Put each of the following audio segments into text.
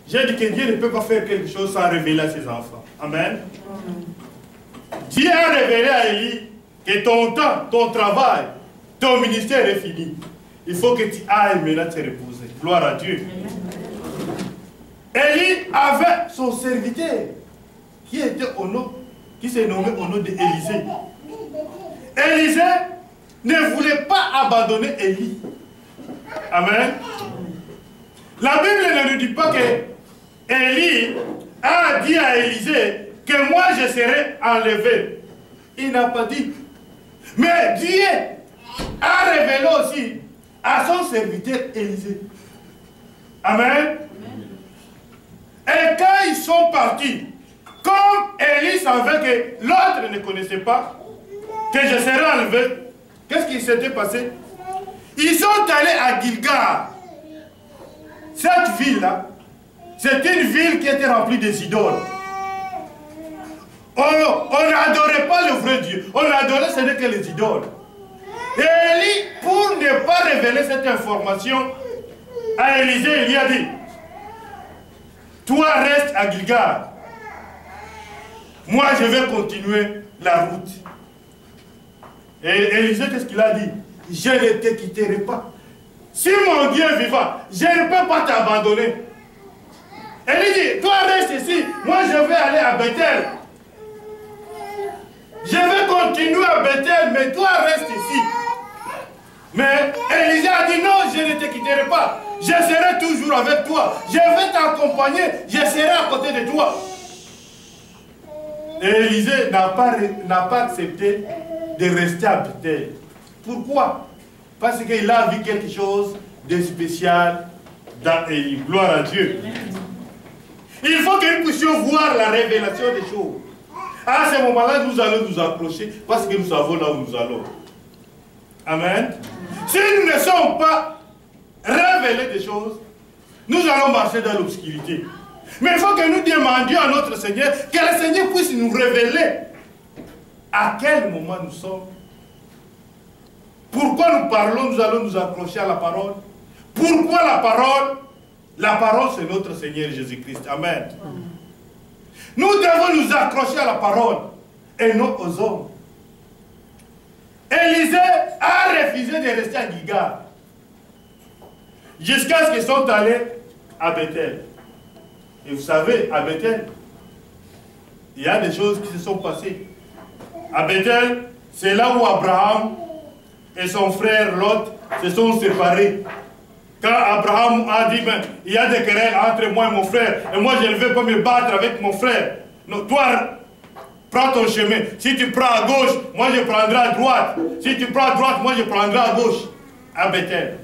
J'ai dit que Dieu ne peut pas faire quelque chose sans révéler à ses enfants. Amen. Dieu a révélé à Élie que ton temps, ton travail, ton ministère est fini. Il faut que tu ailles maintenant te reposer. Gloire à Dieu. Élie avait son serviteur qui s'est nommé au nom d'Élisée. Élisée ne voulait pas abandonner Élie. Amen. La Bible ne nous dit pas que Élie a dit à Élisée que moi je serai enlevé. Il n'a pas dit. Mais Dieu a révélé aussi à son serviteur Élisée. Amen. Et quand ils sont partis, comme Élie savait que l'autre ne connaissait pas, que je serais enlevé, qu'est-ce qui s'était passé? Ils sont allés à Gilgal. Cette ville-là, c'est une ville qui était remplie des idoles. On n'adorait pas le vrai Dieu. On adorait ce n'est que les idoles. Et Élie, pour ne pas révéler cette information à Élisée, il lui a dit, toi reste à Gilgal. Moi je vais continuer la route. Et Élisée, qu'est-ce qu'il a dit? Je ne te quitterai pas. Si mon Dieu est vivant, je ne peux pas t'abandonner. Élie dit, toi reste ici, moi je vais aller à Bethel. Je vais continuer à Bethel, mais toi reste ici. Mais Élisée a dit, non, je ne te quitterai pas. Je serai toujours avec toi. Je vais t'accompagner, je serai à côté de toi. Et Élisée n'a pas accepté de rester à Bethel. Pourquoi? Parce qu'il a vu quelque chose de spécial dans Élie. Gloire à Dieu. Il faut que nous puissions voir la révélation des choses. À ce moment-là, nous allons nous approcher parce que nous savons là où nous allons. Amen. Si nous ne sommes pas révélés des choses, nous allons marcher dans l'obscurité. Mais il faut que nous demandions à notre Seigneur que le Seigneur puisse nous révéler à quel moment nous sommes. Pourquoi nous parlons, nous allons nous accrocher à la parole. Pourquoi la parole? La parole, c'est notre Seigneur Jésus-Christ. Amen. Nous devons nous accrocher à la parole et non aux hommes. Élisée a refusé de rester à Gilgal jusqu'à ce qu'ils soient allés à Bethel. Et vous savez, à Bethel, il y a des choses qui se sont passées. À Bethel, c'est là où Abraham et son frère Lot se sont séparés. Quand Abraham a dit, ben, il y a des querelles entre moi et mon frère, et moi je ne vais pas me battre avec mon frère. Non, toi, prends ton chemin. Si tu prends à gauche, moi je prendrai à droite. Si tu prends à droite, moi je prendrai à gauche. À Bethel.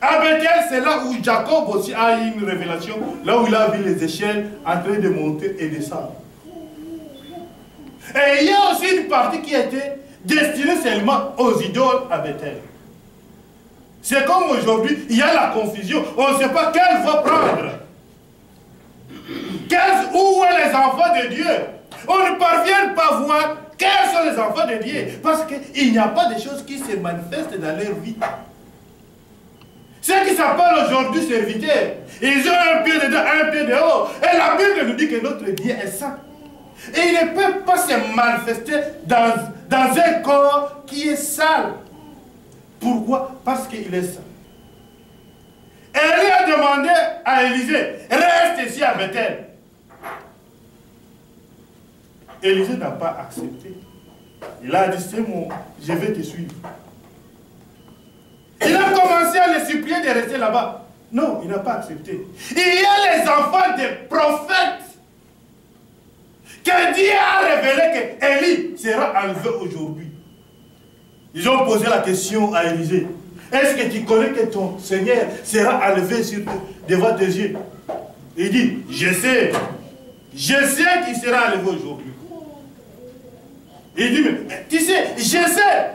À Bethel, c'est là où Jacob aussi a eu une révélation, là où il a vu les échelles en train de monter et descendre. Et il y a aussi une partie qui était destinée seulement aux idoles à Bethel. C'est comme aujourd'hui, il y a la confusion. On ne sait pas quelle voie prendre. Où sont les enfants de Dieu? On ne parvient pas à voir quels sont les enfants de Dieu. Parce qu'il n'y a pas de choses qui se manifestent dans leur vie. Ceux qui s'appellent aujourd'hui serviteurs, ils ont un pied dedans, un pied dehors. Et la Bible nous dit que notre Dieu est saint. Et il ne peut pas se manifester dans un corps qui est sale. Pourquoi? Parce qu'il est saint. Élie a demandé à Élisée, reste ici à Bethel. Élisée n'a pas accepté. Il a dit, c'est moi, je vais te suivre. Il a commencé à le supplier de rester là-bas. Non, il n'a pas accepté. Il y a les enfants des prophètes que Dieu a révélé que Élie sera enlevé aujourd'hui. Ils ont posé la question à Élisée. Est-ce que tu connais que ton Seigneur sera enlevé devant tes yeux? Il dit, je sais. Je sais qu'il sera enlevé aujourd'hui. Il dit, mais tu sais, je sais.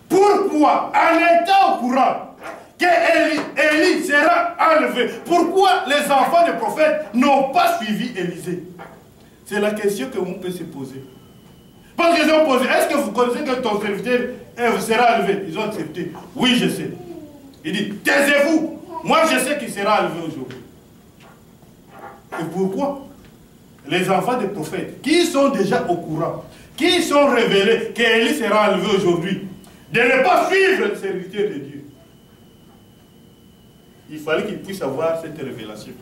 Pourquoi, en étant au courant que Élie sera enlevé, pourquoi les enfants des prophètes n'ont pas suivi Élisée? C'est la question que l'on peut se poser. Parce qu'ils ont posé, est-ce que vous connaissez que ton serviteur sera enlevé? Ils ont accepté. Oui, je sais. Il dit, taisez-vous. Moi, je sais qu'il sera enlevé aujourd'hui. Et pourquoi? Les enfants des prophètes, qui sont déjà au courant, qui sont révélés qu'Élie sera enlevé aujourd'hui, de ne pas suivre le serviteur de Dieu. Il fallait qu'ils puissent avoir cette révélation.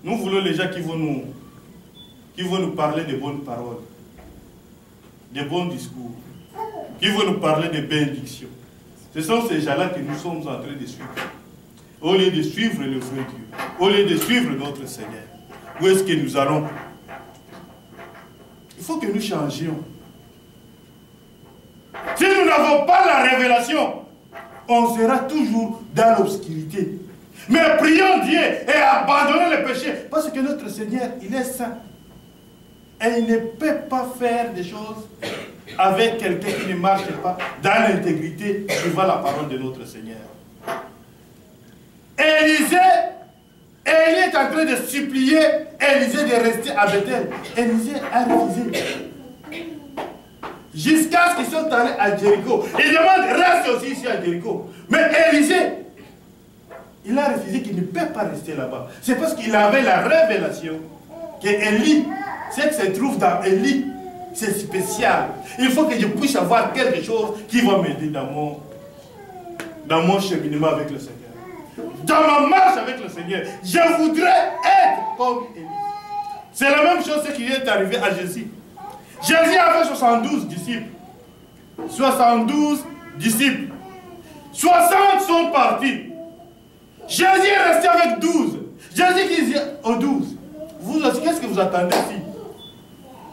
Nous voulons les gens qui vont nous parler de bonnes paroles, de bons discours, qui vont nous parler de bénédictions. Ce sont ces gens-là que nous sommes en train de suivre. Au lieu de suivre le vrai Dieu, au lieu de suivre notre Seigneur. Où est-ce que nous allons? Il faut que nous changions. Si nous n'avons pas la révélation, on sera toujours dans l'obscurité. Mais prions Dieu et abandonnons le péché. Parce que notre Seigneur, il est saint. Et il ne peut pas faire des choses avec quelqu'un qui ne marche pas dans l'intégrité suivant la parole de notre Seigneur. Élie est en train de supplier Élisée de rester à Bethel. Élisée a refusé. Jusqu'à ce qu'ils soient allés à Jéricho. Il demande, reste aussi ici à Jéricho. Mais Élisée, il a refusé qu'il ne peut pas rester là-bas. C'est parce qu'il avait la révélation que Élie, ce qui se trouve dans Élie, c'est spécial. Il faut que je puisse avoir quelque chose qui va m'aider dans mon cheminement avec le Seigneur. Dans ma marche avec le Seigneur, je voudrais être comme Élie. C'est la même chose qui est arrivé à Jésus. Jésus avait 72 disciples. 72 disciples. 60 sont partis. Jésus est resté avec 12. Jésus qui dit aux 12, vous aussi, qu'est-ce que vous attendez ici?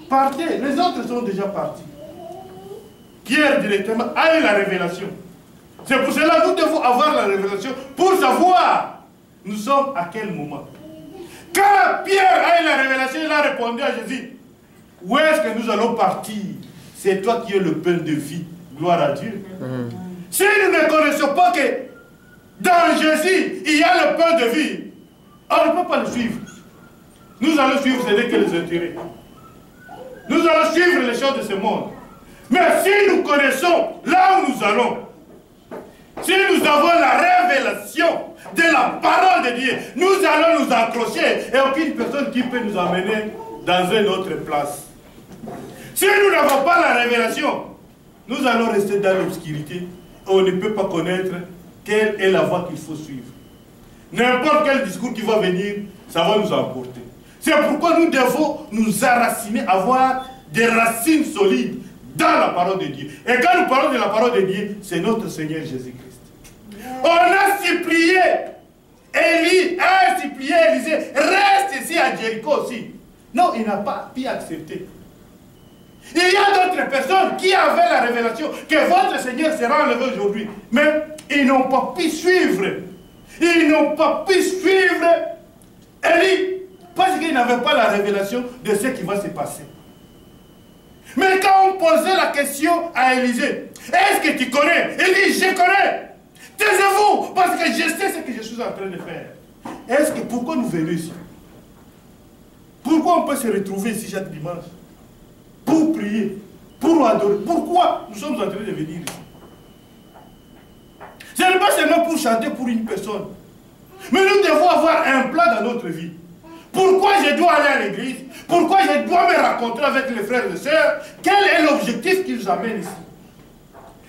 Partez, les autres sont déjà partis. Pierre directement a eu la révélation. C'est pour cela que nous devons avoir la révélation pour savoir nous sommes à quel moment. Quand Pierre a eu la révélation, il a répondu à Jésus, où est-ce que nous allons partir? C'est toi qui es le pain de vie. Gloire à Dieu. Si nous ne connaissons pas que dans Jésus, il y a le pain de vie, on ne peut pas le suivre. Nous allons suivre ce n'est que les intérêts. Nous allons suivre les choses de ce monde. Mais si nous connaissons là où nous allons, si nous avons la révélation de la parole de Dieu, nous allons nous accrocher et aucune personne qui peut nous amener dans une autre place. Si nous n'avons pas la révélation, nous allons rester dans l'obscurité et on ne peut pas connaître quelle est la voie qu'il faut suivre. N'importe quel discours qui va venir, ça va nous emporter. C'est pourquoi nous devons nous enraciner, avoir des racines solides dans la parole de Dieu. Et quand nous parlons de la parole de Dieu, c'est notre Seigneur Jésus-Christ. On a supplié, Élie a supplié Élisée, reste ici à Jéricho aussi. Non, il n'a pas pu accepter. Il y a d'autres personnes qui avaient la révélation que votre Seigneur sera enlevé aujourd'hui. Mais ils n'ont pas pu suivre. Ils n'ont pas pu suivre Élie. Parce qu'ils n'avaient pas la révélation de ce qui va se passer. Mais quand on posait la question à Élisée, est-ce que tu connais? Il dit, je connais. Taisez-vous, parce que je sais ce que je suis en train de faire. Est-ce que, pourquoi nous venons ici? Pourquoi on peut se retrouver ici chaque dimanche? Pour prier, pour adorer. Pourquoi nous sommes en train de venir ici? Ce n'est pas seulement pour chanter pour une personne. Mais nous devons avoir un plan dans notre vie. Pourquoi je dois aller à l'église? Pourquoi je dois me rencontrer avec les frères et sœurs? Quel est l'objectif qui nous amène ici?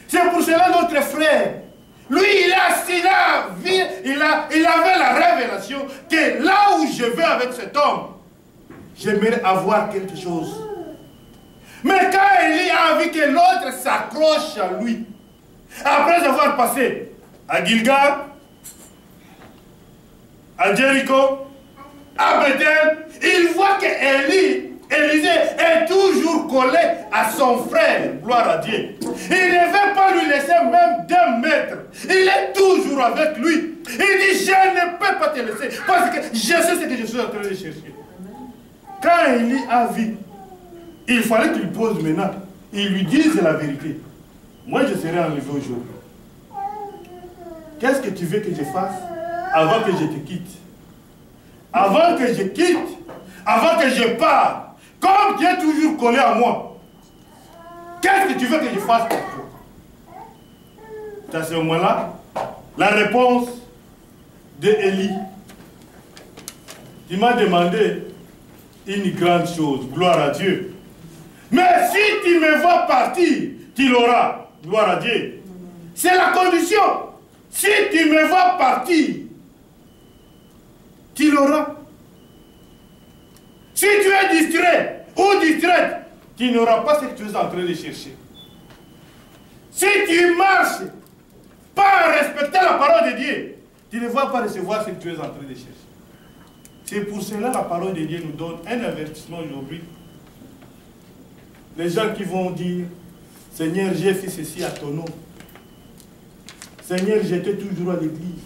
C'est pour cela notre frère, lui il est assis là, il avait la révélation que là où je vais avec cet homme, j'aimerais avoir quelque chose. Mais quand Élie a vu que l'autre s'accroche à lui, après avoir passé à Gilgal, à Jéricho, à Bethel, il voit que Élisée est toujours collé à son frère, gloire à Dieu. Il ne veut pas lui laisser même d'1 mètre. Il est toujours avec lui. Il dit, je ne peux pas te laisser parce que je sais ce que je suis en train de chercher. Quand Élie a vu, il fallait qu'il pose maintenant, il lui dise la vérité. Moi, je serai enlevé aujourd'hui. Qu'est-ce que tu veux que je fasse avant que je te quitte? Avant que je quitte, avant que je parte, comme tu es toujours collé à moi, qu'est-ce que tu veux que je fasse pour toi? À ce moment-là, la réponse d'Élie. Tu m'as demandé une grande chose, gloire à Dieu. Mais si tu me vois partir, tu l'auras, gloire à Dieu. C'est la condition. Si tu me vois partir, tu l'auras. Si tu es distrait ou distraite, tu n'auras pas ce que tu es en train de chercher. Si tu marches pas en respectant la parole de Dieu, tu ne vas pas recevoir ce que tu es en train de chercher. C'est pour cela que la parole de Dieu nous donne un avertissement aujourd'hui. Les gens qui vont dire, Seigneur, j'ai fait ceci à ton nom. Seigneur, j'étais toujours à l'église.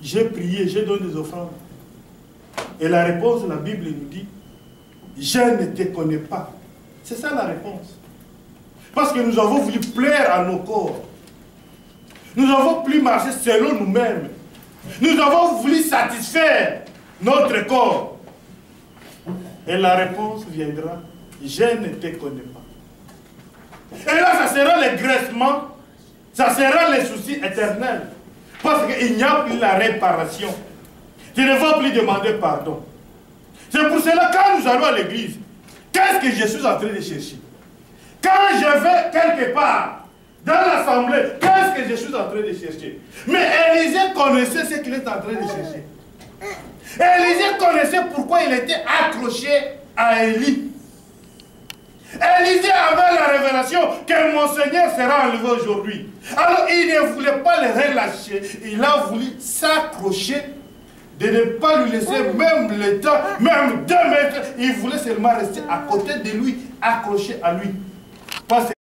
J'ai prié, j'ai donné des offrandes. Et la réponse, la Bible nous dit, je ne te connais pas. C'est ça la réponse. Parce que nous avons voulu plaire à nos corps. Nous avons voulu marcher selon nous-mêmes. Nous avons voulu satisfaire notre corps. Et la réponse viendra, je ne te connais pas. Et là, ça sera le graissement, ça sera les soucis éternels. Parce qu'il n'y a plus la réparation. Tu ne vas plus demander pardon. C'est pour cela, quand nous allons à l'église, qu'est-ce que je suis en train de chercher? Quand je vais quelque part, dans l'assemblée, qu'est-ce que je suis en train de chercher? Mais Élisée connaissait ce qu'il est en train de chercher. Élisée connaissait pourquoi il était accroché à Élie. Élisée avait la révélation que mon Seigneur sera enlevé aujourd'hui. Alors il ne voulait pas le relâcher. Il a voulu s'accrocher, de ne pas lui laisser même le temps, même 2 mètres. Il voulait seulement rester à côté de lui, accroché à lui. Parce